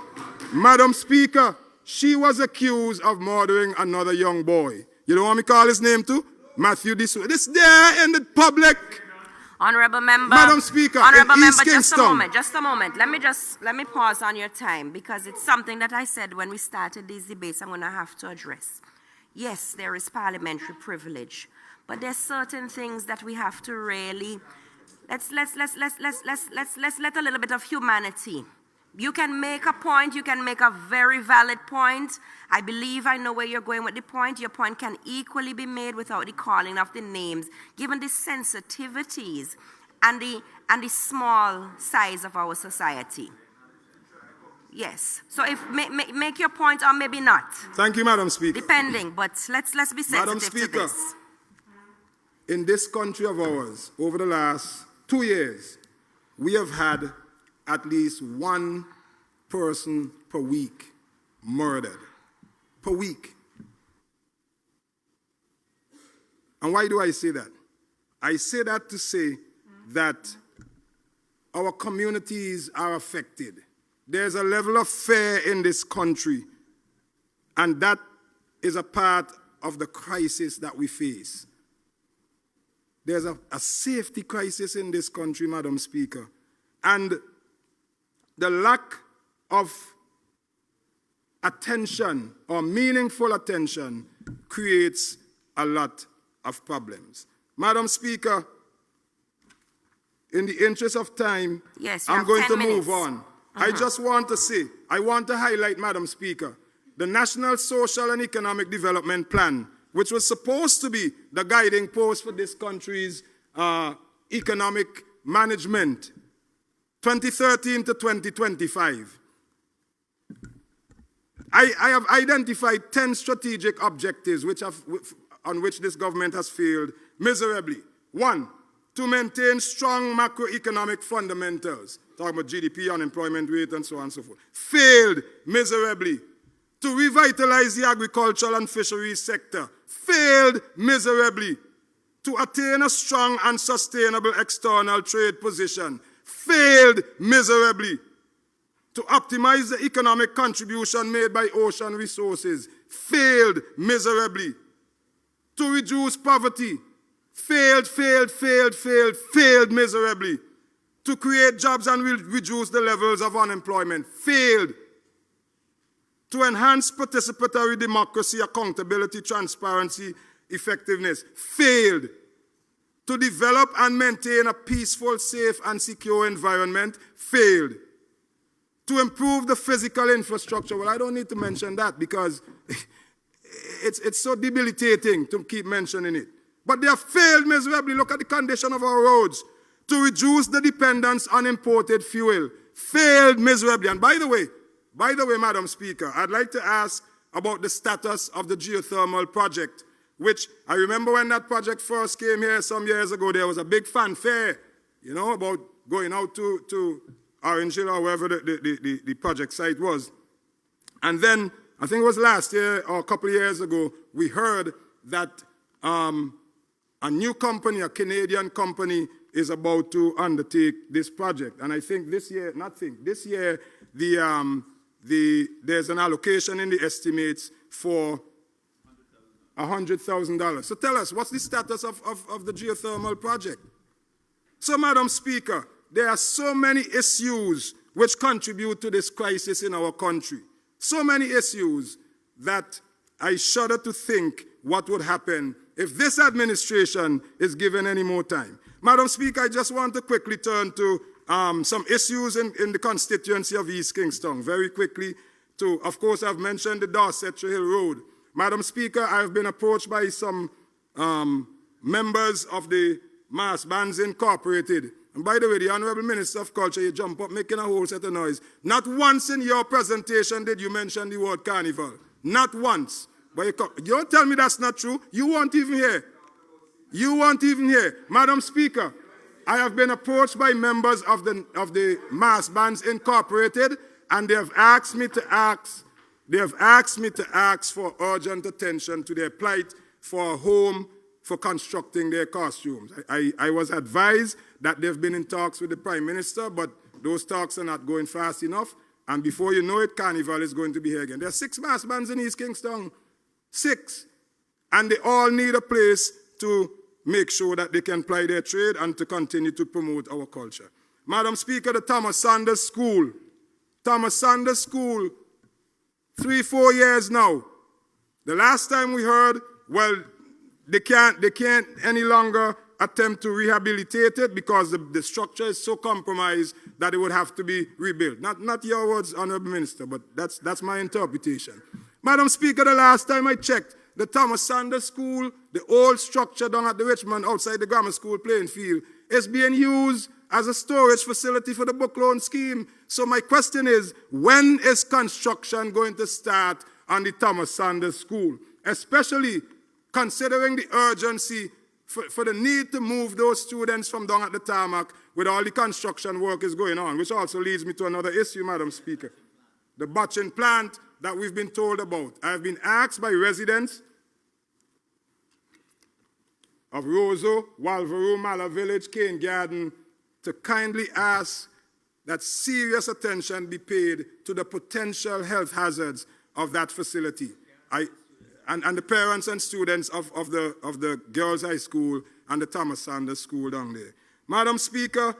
she was accused of murdering another young boy. You know what me call his name too? Matthew Disu. It's there in the public. Honourable Member. Madam Speaker, Honourable Member, Kingstown. just a moment. Let me pause on your time because it's something that I said when we started these debates I'm going to have to address. Yes, there is parliamentary privilege, but there's certain things that we have to really, let's let a little bit of humanity. You can make a point, you can make a very valid point. I believe I know where you're going with the point. Your point can equally be made without the calling of the names, given the sensitivities and the small size of our society. Yes. So if make your point or maybe not. Thank you, Madam Speaker. Depending, but let's be sensitive Madam Speaker, to this. in this country of ours, over the last 2 years, we have had at least one person per week murdered. Per week. And why do I say that? I say that to say that our communities are affected. There's a level of fear in this country, and that is a part of the crisis that we face. There's a safety crisis in this country, Madam Speaker. And the lack of attention or meaningful attention creates a lot of problems. Madam Speaker, in the interest of time, Yes, you I'm have going 10 to minutes. move on. I just want to say, I want to highlight, Madam Speaker, the National Social and Economic Development Plan, which was supposed to be the guiding post for this country's economic management, 2013 to 2025. I have identified 10 strategic objectives on which this government has failed miserably. 1, to maintain strong macroeconomic fundamentals, talking about GDP, unemployment rate, and so on and so forth. Failed miserably. To revitalize the agricultural and fisheries sector. Failed miserably. To attain a strong and sustainable external trade position. Failed miserably. To optimize the economic contribution made by ocean resources. Failed miserably. To reduce poverty. Failed miserably. To create jobs and reduce the levels of unemployment. Failed. To enhance participatory democracy, accountability, transparency, effectiveness. Failed. To develop and maintain a peaceful, safe, and secure environment. Failed. To improve the physical infrastructure. Well, I don't need to mention that because it's so debilitating to keep mentioning it. But they have failed miserably. Look at the condition of our roads. To reduce the dependence on imported fuel. Failed miserably. And by the way, Madam Speaker, I'd like to ask about the status of the geothermal project, which I remember when that project first came here some years ago, there was a big fanfare, about going out to Orange Hill or wherever the project site was. And then, I think it was last year or a couple of years ago, we heard that a new company, a Canadian company, is about to undertake this project. And I think this year, there's an allocation in the estimates for $100,000. So tell us, what's the status of the geothermal project? So, Madam Speaker, there are so many issues which contribute to this crisis in our country. So many issues that I shudder to think what would happen if this administration is given any more time. Madam Speaker, I just want to quickly turn to some issues in the constituency of East Kingstown. Very quickly, of course, I've mentioned the Dorsetshire Hill Road. Madam Speaker, I've been approached by some members of the Mass Bands Incorporated. And by the way, the Honourable Minister of Culture, you jump up making a whole set of noise. Not once in your presentation did you mention the word carnival. Not once. But you don't tell me that's not true. You weren't even here. You weren't even here. Madam Speaker, I have been approached by members of the Mass Bands Incorporated, and they have asked me to ask for urgent attention to their plight for a home for constructing their costumes. I was advised that they've been in talks with the Prime Minister, but those talks are not going fast enough. And before you know it, Carnival is going to be here again. There are 6 mass bands in East Kingstown. 6. And they all need a place to make sure that they can ply their trade and to continue to promote our culture. Madam Speaker, the Thomas Sanders School. Thomas Sanders School, 3-4 years now. The last time we heard, well, they can't any longer attempt to rehabilitate it because the structure is so compromised that it would have to be rebuilt. Not your words, Honourable Minister, but that's my interpretation. Madam Speaker, the last time I checked, the Thomas Sanders School, the old structure down at the Richmond outside the grammar school playing field, is being used as a storage facility for the book loan scheme. So my question is, when is construction going to start on the Thomas Sanders School? Especially considering the urgency for the need to move those students from down at the tarmac with all the construction work is going on, which also leads me to another issue, Madam Speaker. The batching plant that we've been told about. I have been asked by residents of Roseau, Walvaroo, Mala Village, Cane Garden, to kindly ask that serious attention be paid to the potential health hazards of that facility. And the parents and students of the Girls' High School and the Thomas Sanders School down there. Madam Speaker,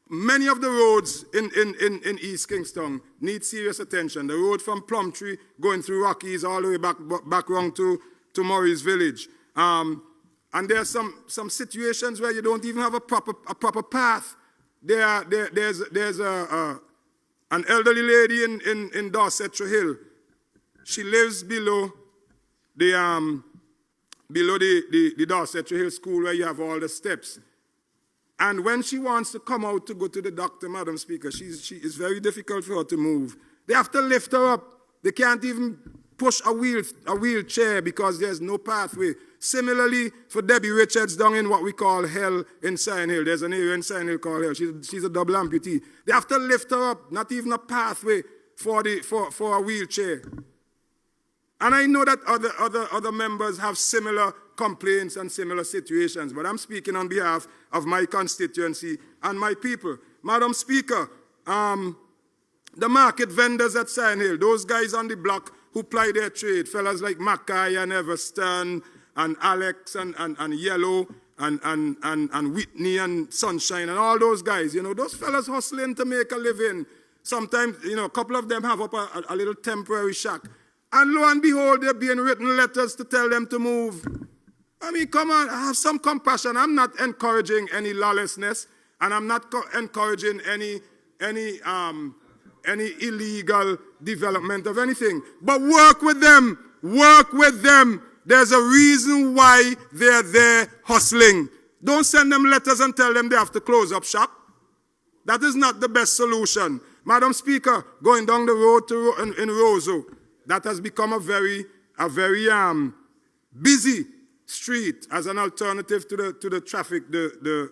many of the roads in East Kingstown need serious attention. The road from Plumtree going through Rockies all the way back around to Murray's Village. And there are some situations where you don't even have a proper path. There's an elderly lady in Dorsetshire Hill. She lives below the Dorsetshire Hill School where you have all the steps. And when she wants to come out to go to the doctor, Madam Speaker, it's very difficult for her to move. They have to lift her up. They can't even push a wheelchair because there's no pathway. Similarly, for Debbie Richards down in what we call Hell in Sion Hill. There's an area in Sion Hill called Hell. She's a double amputee. They have to lift her up, not even a pathway for a wheelchair. And I know that other members have similar complaints and similar situations, but I'm speaking on behalf of my constituency and my people. Madam Speaker, the market vendors at Sion Hill, those guys on the block who ply their trade, fellas like Mackay and Everston and Alex and Yellow and Whitney and Sunshine and all those guys, you know, those fellas hustling to make a living. Sometimes, you know, a couple of them have up a little temporary shack. And lo and behold, they're being written letters to tell them to move. I mean, come on, have some compassion. I'm not encouraging any lawlessness, and I'm not encouraging any illegal development of anything. But work with them. Work with them. There's a reason why they're there hustling. Don't send them letters and tell them they have to close up shop. That is not the best solution. Madam Speaker, going down the road in Roseau, that has become a very busy street as an alternative to the traffic, the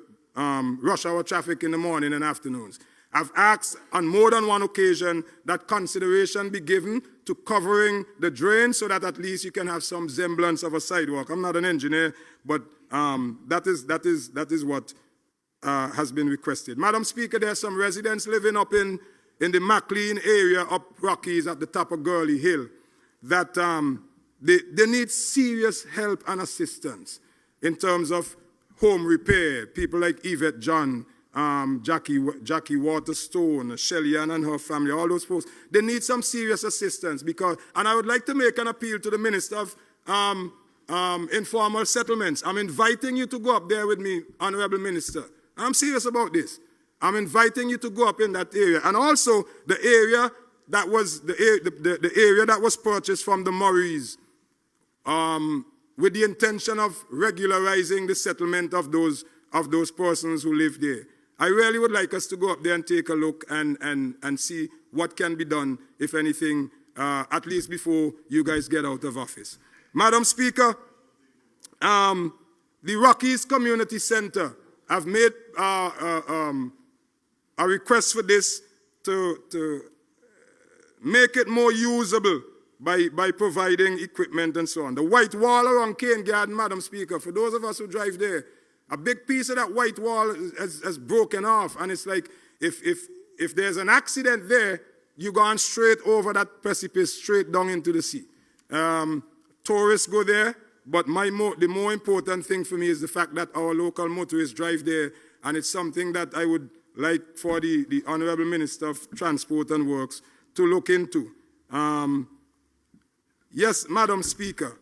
rush hour traffic in the morning and afternoons. I've asked on more than one occasion that consideration be given to covering the drain so that at least you can have some semblance of a sidewalk. I'm not an engineer, but that is what has been requested. Madam Speaker, there are some residents living up in the McLean area up Rockies at the top of Gurley Hill that they need serious help and assistance in terms of home repair. People like Yvette John, Jackie Waterstone, Shelly Ann and her family, all those folks, they need some serious assistance because, and I would like to make an appeal to the Minister of Informal Settlements. I'm inviting you to go up there with me, Honourable Minister. I'm serious about this. I'm inviting you to go up in that area. And also the area that was the area that was purchased from the Murrays with the intention of regularizing the settlement of those persons who live there. I really would like us to go up there and take a look and see what can be done, if anything, at least before you guys get out of office. Madam Speaker, the Rockies Community Center have made a request for this to make it more usable by providing equipment and so on. The white wall around Cane Garden, Madam Speaker, for those of us who drive there, a big piece of that white wall has broken off, and it's like if there's an accident there, you're going straight over that precipice, straight down into the sea. Tourists go there, but the more important thing for me is the fact that our local motorists drive there, and it's something that I would like for the Honourable Minister of Transport and Works to look into. Yes, Madam Speaker.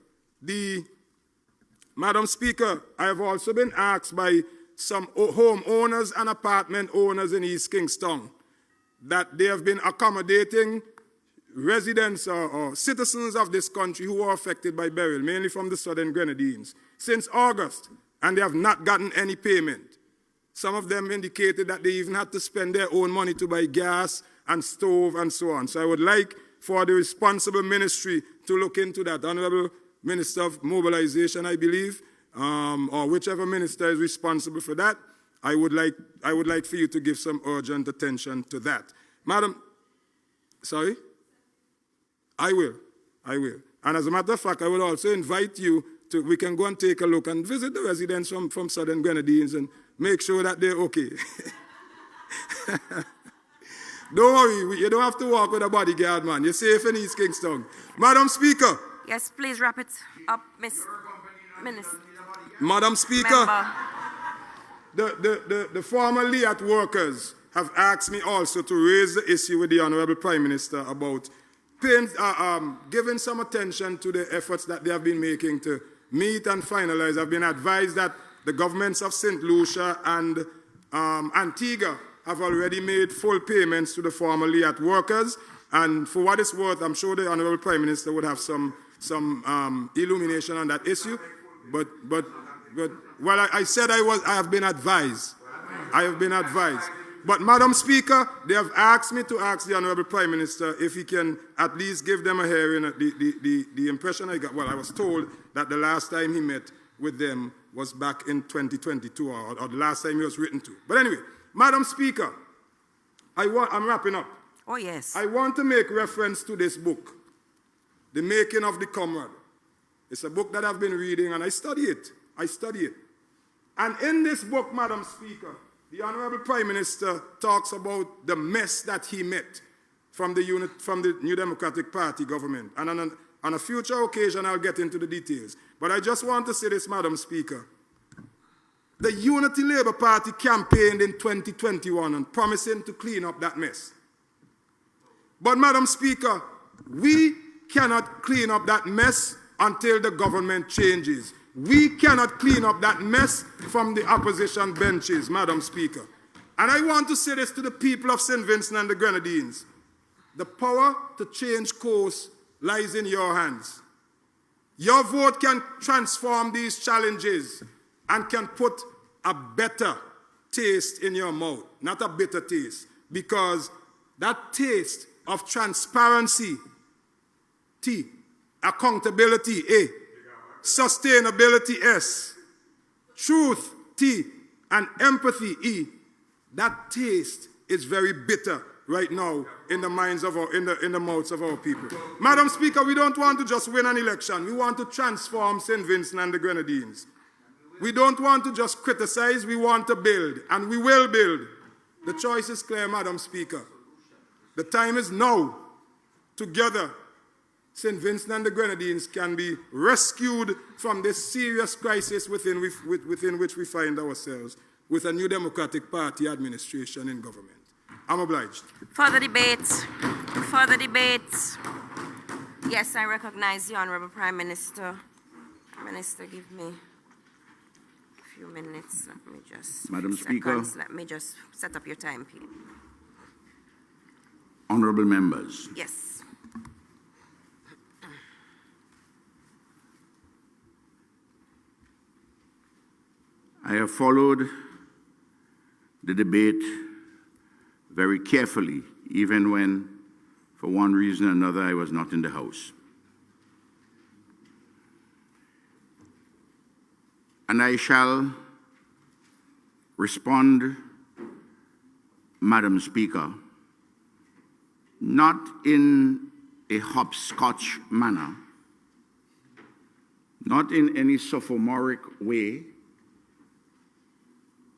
Madam Speaker, I have also been asked by some homeowners and apartment owners in East Kingstown that they have been accommodating residents or citizens of this country who are affected by burial, mainly from the Southern Grenadines, since August, and they have not gotten any payment. Some of them indicated that they even had to spend their own money to buy gas and stove and so on. So I would like for the responsible ministry to look into that. Honourable Minister of Mobilization, I believe, or whichever minister is responsible for that, I would like for you to give some urgent attention to that. Madam, sorry? I will. And as a matter of fact, I will also invite you to, we can go and take a look and visit the residents from Southern Grenadines and make sure that they're okay. Don't worry, you don't have to walk with a bodyguard, man. You're safe in East Kingstown. Madam Speaker. Yes, please wrap it up, Miss Minister. Madam Speaker, the former Liat workers have asked me also to raise the issue with the Honourable Prime Minister about giving some attention to the efforts that they have been making to meet and finalize. I've been advised that the governments of St. Lucia and Antigua have already made full payments to the former LIAT workers. And for what it's worth, I'm sure the Honourable Prime Minister would have some illumination on that issue. But well, I said I have been advised. I have been advised. But, Madam Speaker, they have asked me to ask the Honourable Prime Minister if he can at least give them a hearing. The impression I got, well, I was told that the last time he met with them was back in 2022, or the last time he was written to. But anyway, Madam Speaker, I'm wrapping up. Oh, yes. I want to make reference to this book, The Making of the Comrade. It's a book that I've been reading, and I study it. And in this book, Madam Speaker, the Honourable Prime Minister talks about the mess that he met from the New Democratic Party government. And on a future occasion, I'll get into the details. But I just want to say this, Madam Speaker. The Unity Labour Party campaigned in 2021 and promising to clean up that mess. But, Madam Speaker, we cannot clean up that mess until the government changes. We cannot clean up that mess from the opposition benches, Madam Speaker. And I want to say this to the people of St. Vincent and the Grenadines. The power to change course lies in your hands. Your vote can transform these challenges and can put a better taste in your mouth, not a bitter taste, because that taste of transparency, T, accountability, A, sustainability, S, truth, T, and empathy, E, that taste is very bitter right now in the minds of in the mouths of our people. Madam Speaker, we don't want to just win an election. We want to transform St. Vincent and the Grenadines. We don't want to just criticize, we want to build, and we will build. The choice is clear, Madam Speaker. The time is now. Together, St. Vincent and the Grenadines can be rescued from this serious crisis within which we find ourselves with a New Democratic Party administration in government. I'm obliged. Further debate. Further debate. Yes, I recognize the Honourable Prime Minister. Minister, give me a few minutes. Let me just... Madam Speaker. Let me just set up your time, please. Honourable members. Yes. I have followed the debate very carefully, even when, for one reason or another, I was not in the House. And I shall respond, Madam Speaker, not in a hopscotch manner, not in any sophomoric way,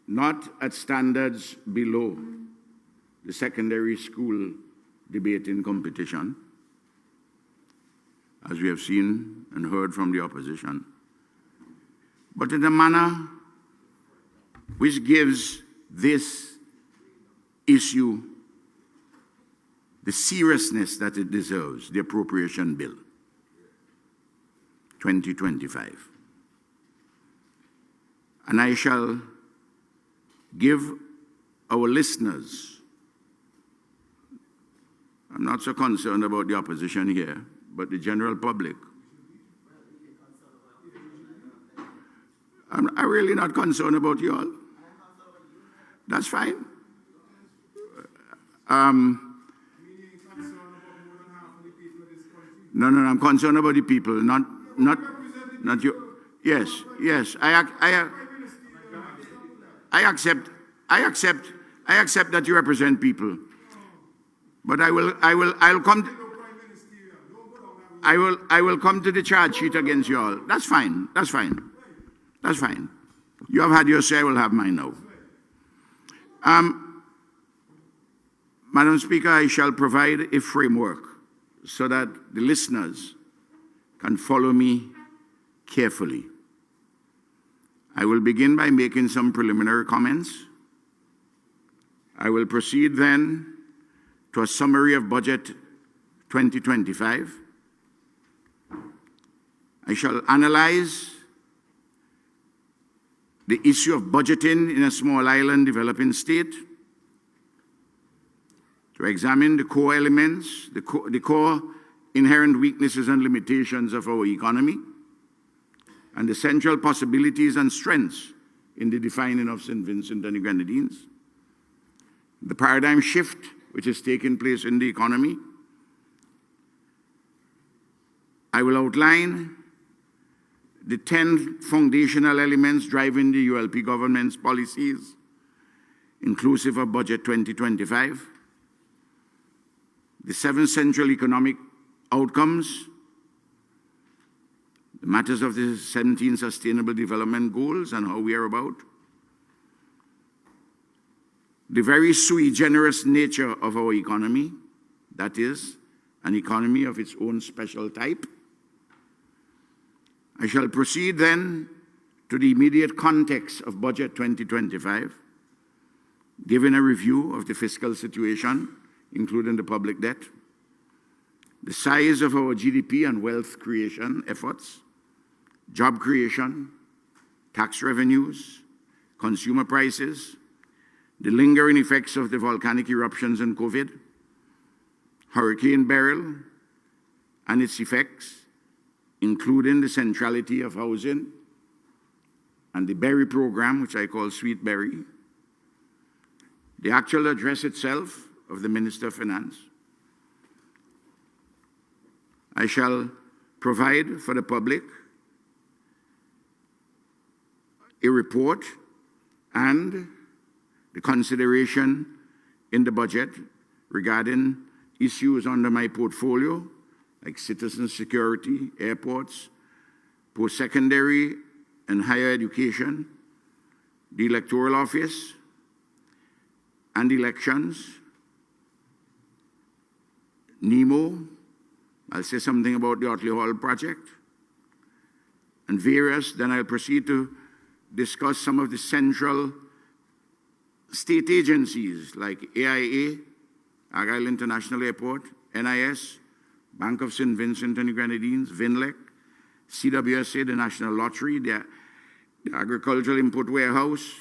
not at standards below the secondary school debating competition, as we have seen and heard from the opposition, but in a manner which gives this issue the seriousness that it deserves, the Appropriation Bill 2025. And I shall give our listeners, I'm not so concerned about the opposition here, but the general public. I'm really not concerned about you all. That's fine. No, I'm concerned about the people, not you. Yes. I accept that you represent people. But I will come to the charge sheet against you all. That's fine. You have had your say, I will have mine now. Madam Speaker, I shall provide a framework so that the listeners can follow me carefully. I will begin by making some preliminary comments, I will proceed then to a summary of Budget 2025. I shall analyze the issue of budgeting in a small island developing state, to examine the core elements, the core inherent weaknesses and limitations of our economy, and the central possibilities and strengths in the defining of St. Vincent and the Grenadines, the paradigm shift which is taking place in the economy. I will outline the 10 foundational elements driving the ULP government's policies, inclusive of Budget 2025, the 7 central economic outcomes, the matters of the 17 Sustainable Development Goals and how we are about, the very sui generis nature of our economy, that is, an economy of its own special type. I shall proceed then to the immediate context of Budget 2025, giving a review of the fiscal situation, including the public debt, the size of our GDP and wealth creation efforts, job creation, tax revenues, consumer prices, the lingering effects of the volcanic eruptions and COVID, Hurricane Beryl and its effects, including the centrality of housing and the Berry program, which I call Sweet Berry, the actual address itself of the Minister of Finance. I shall provide for the public a report and the consideration in the budget regarding issues under my portfolio, like citizen security, airports, post-secondary and higher education, the electoral office, and elections, NEMO, I'll say something about the Otley Hall project, and various. Then I'll proceed to discuss some of the central state agencies like AIA, Argyle International Airport, NIS, Bank of St. Vincent and the Grenadines, VINLEC, CWSA, the National Lottery, the Agricultural Input Warehouse,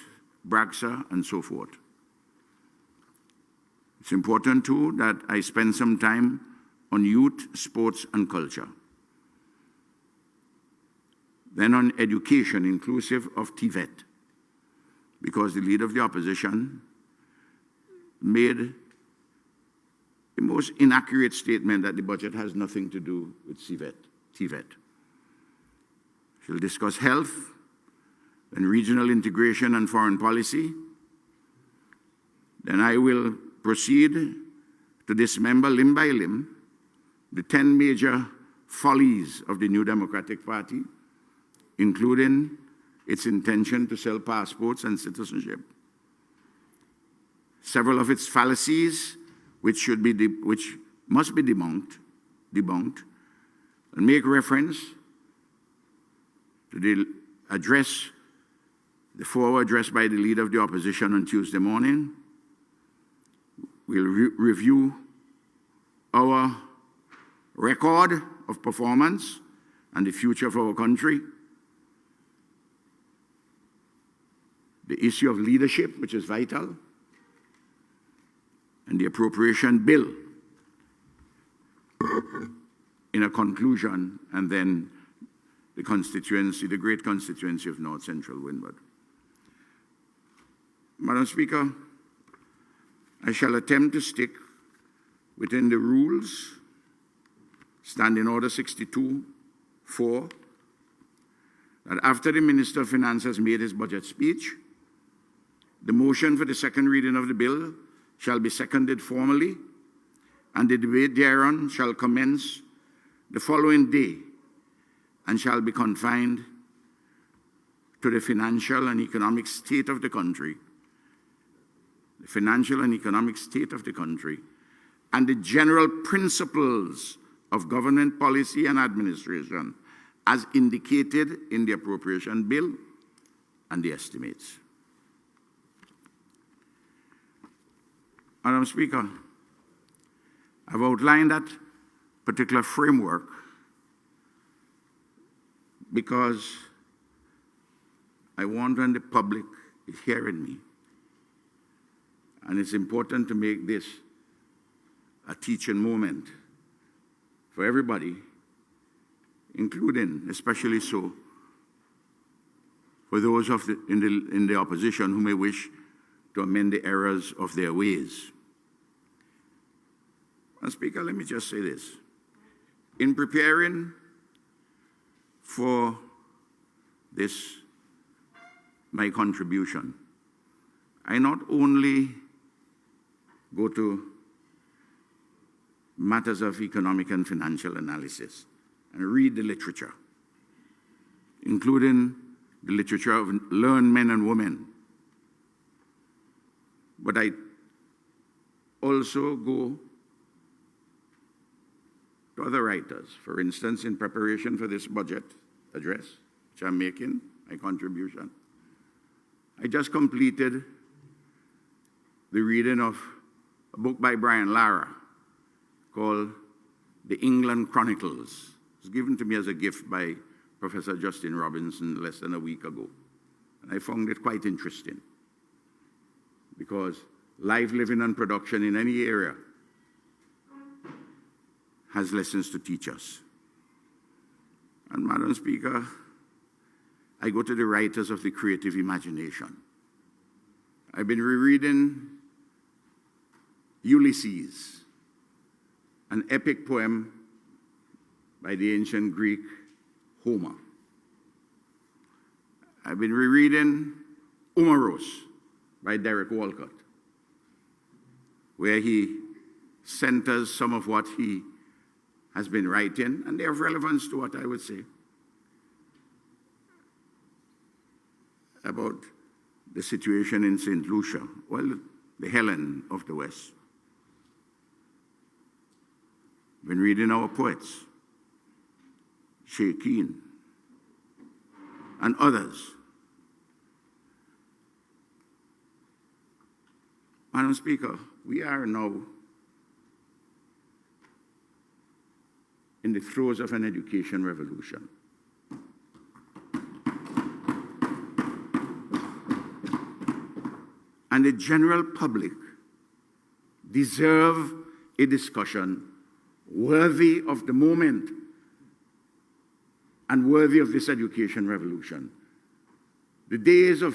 BRAXA, and so forth. It's important too that I spend some time on youth, sports, and culture. Then on education, inclusive of TVET, because the leader of the opposition made the most inaccurate statement that the budget has nothing to do with TVET. She'll discuss health and regional integration and foreign policy. Then I will proceed to dismember limb by limb the 10 major follies of the New Democratic Party, including its intention to sell passports and citizenship, several of its fallacies, which must be debunked, and make reference to the address, the 4-hour address by the leader of the opposition on Tuesday morning. We'll review our record of performance and the future of our country, the issue of leadership, which is vital, and the appropriation bill in a conclusion, and then the constituency, the great constituency of North Central Windward. Madam Speaker, I shall attempt to stick within the rules, Standing Order 62-4, that after the Minister of Finance has made his budget speech, the motion for the second reading of the bill shall be seconded formally, and the debate thereon shall commence the following day and shall be confined to the financial and economic state of the country, the financial and economic state of the country, and the general principles of government policy and administration as indicated in the appropriation bill and the estimates. Madam Speaker, I've outlined that particular framework because I want when the public is hearing me, and it's important to make this a teaching moment for everybody, including, especially so, for those in the opposition who may wish to amend the errors of their ways. Madam Speaker, let me just say this. In preparing for this, my contribution, I not only go to matters of economic and financial analysis and read the literature, including the literature of learned men and women, but I also go to other writers. For instance, in preparation for this budget address, which I'm making, my contribution, I just completed the reading of a book by Brian Lara called The England Chronicles. It was given to me as a gift by Professor Justin Robinson less than a week ago. And I found it quite interesting because life, living, and production in any area has lessons to teach us. And Madam Speaker, I go to the writers of the creative imagination. I've been rereading Ulysses, an epic poem by the ancient Greek Homer. I've been rereading Omeros by Derek Walcott, where he centers some of what he has been writing, and they have relevance to what I would say about the situation in St. Lucia, well, the Helen of the West. Been reading our poets, Shea Keane, and others. Madam Speaker, we are now in the throes of an education revolution. And the general public deserve a discussion worthy of the moment and worthy of this education revolution. The days of